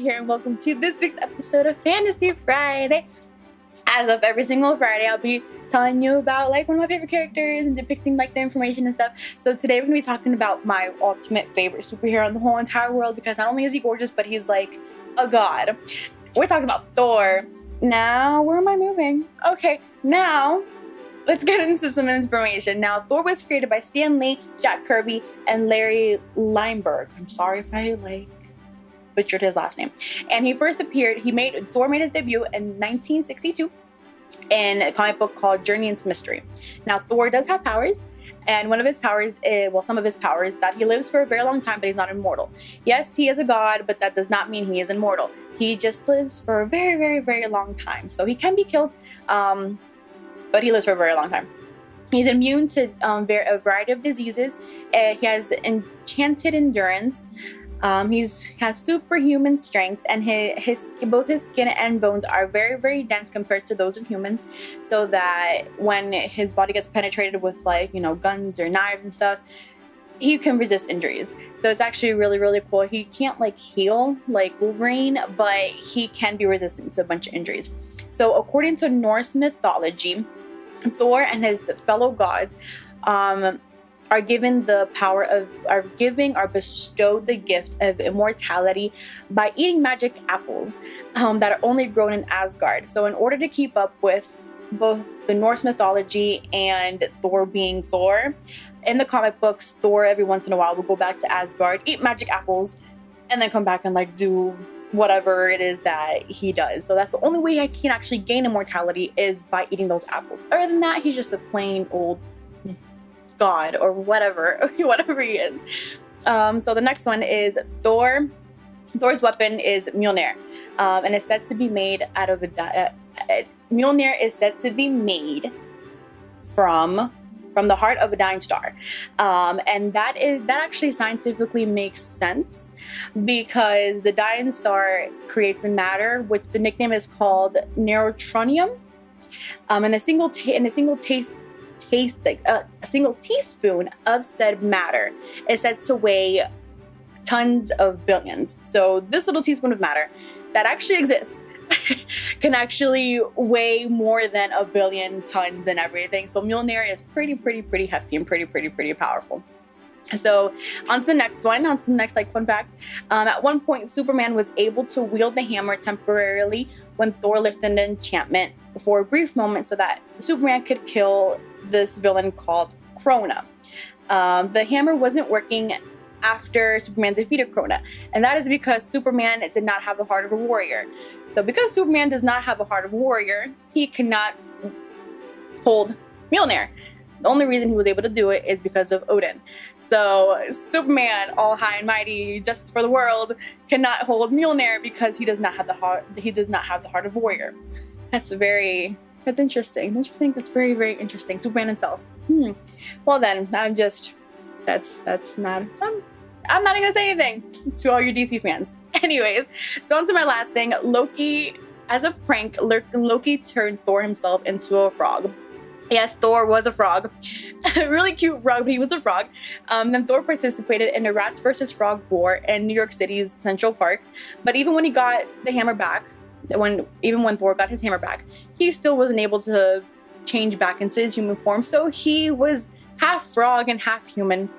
here, and welcome to this week's episode of Fantasy Friday. As of every single Friday, I'll be telling you about like one of my favorite characters and depicting like their information and stuff. So today we're gonna be talking about my ultimate favorite superhero in the whole entire world, because not only is he gorgeous, but he's like a god. We're talking about Thor. Now, where am I moving? Okay, now let's get into some information. Now, Thor was created by Stan Lee, Jack Kirby, and Larry Lineberg. I'm sorry if I butchered his last name. And he first appeared, Thor made his debut in 1962 in a comic book called Journey into Mystery. Now, Thor does have powers, and one of his powers is, some of his powers, that he lives for a very long time, but he's not immortal. Yes, he is a god, but that does not mean he is immortal. He just lives for a very, very, very long time. So he can be killed, but he lives for a very long time. He's immune to a variety of diseases. He has enchanted endurance. He has superhuman strength, and both his skin and bones are very, very dense compared to those of humans, so that when his body gets penetrated with guns or knives and stuff, he can resist injuries. So it's actually really, really cool. He can't heal like Wolverine, but he can be resistant to a bunch of injuries. So according to Norse mythology, Thor and his fellow gods are bestowed the gift of immortality by eating magic apples that are only grown in Asgard. So in order to keep up with both the Norse mythology and Thor being Thor, in the comic books, Thor every once in a while will go back to Asgard, eat magic apples, and then come back and do whatever it is that he does. So that's the only way he can actually gain immortality, is by eating those apples. Other than that, he's just a plain old god or whatever he is. So the next one is Thor. Thor's weapon is Mjolnir, and it's said to be made out of Mjolnir is said to be made from the heart of a dying star, and that actually scientifically makes sense, because the dying star creates a matter which the nickname is called neutronium, and a single teaspoon of said matter is said to weigh tons of billions. So this little teaspoon of matter that actually exists can actually weigh more than 1 billion tons and everything. So Mjolnir is pretty hefty and pretty powerful. So on to the next fun fact. At one point, Superman was able to wield the hammer temporarily when Thor lifted an enchantment for a brief moment, so that Superman could kill this villain called Krona. The hammer wasn't working after Superman defeated Krona, and that is because Superman did not have the heart of a warrior. So because Superman does not have a heart of a warrior, he cannot hold Mjolnir. The only reason he was able to do it is because of Odin. So Superman, all high and mighty, justice for the world, cannot hold Mjolnir because he does not have the heart. He does not have the heart of a warrior. That's interesting. Don't you think? That's very, very interesting. Superman himself. Well then, I'm not gonna say anything to all your DC fans. Anyways, so on to my last thing. Loki, as a prank, Loki turned Thor himself into a frog. Yes, Thor was a frog. A really cute frog, but he was a frog. Then Thor participated in a rats versus frog war in New York City's Central Park. But even when he got the hammer back, even when Thor got his hammer back, he still wasn't able to change back into his human form. So he was half frog and half human,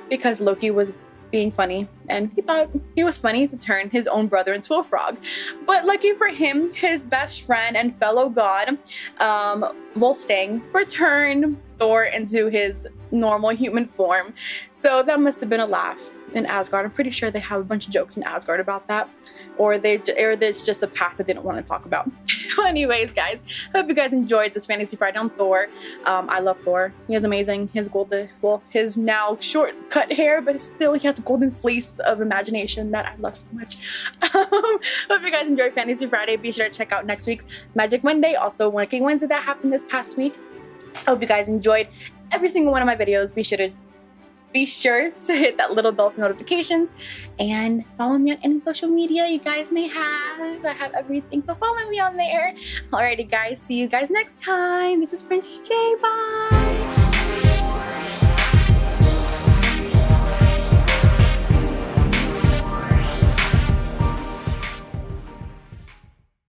because Loki was being funny, and he thought he was funny to turn his own brother into a frog. But lucky for him, his best friend and fellow god, Volstagg, returned Thor into his normal human form. So that must have been a laugh in Asgard. I'm pretty sure they have a bunch of jokes in Asgard about that, or it's just a past that they don't want to talk about. Anyways, guys, hope you guys enjoyed this Fantasy Friday on Thor. I love Thor. He is amazing. His now short cut hair, but still he has a golden fleece of imagination that I love so much. Hope you guys enjoyed Fantasy Friday. Be sure to check out next week's Magic Monday, also Working Wednesday that happened this past week. Hope you guys enjoyed every single one of my videos. Be sure to hit that little bell for notifications, and follow me on any social media you guys may have. I have everything, so follow me on there. Alrighty guys, see you guys next time. This is Princess J. Bye!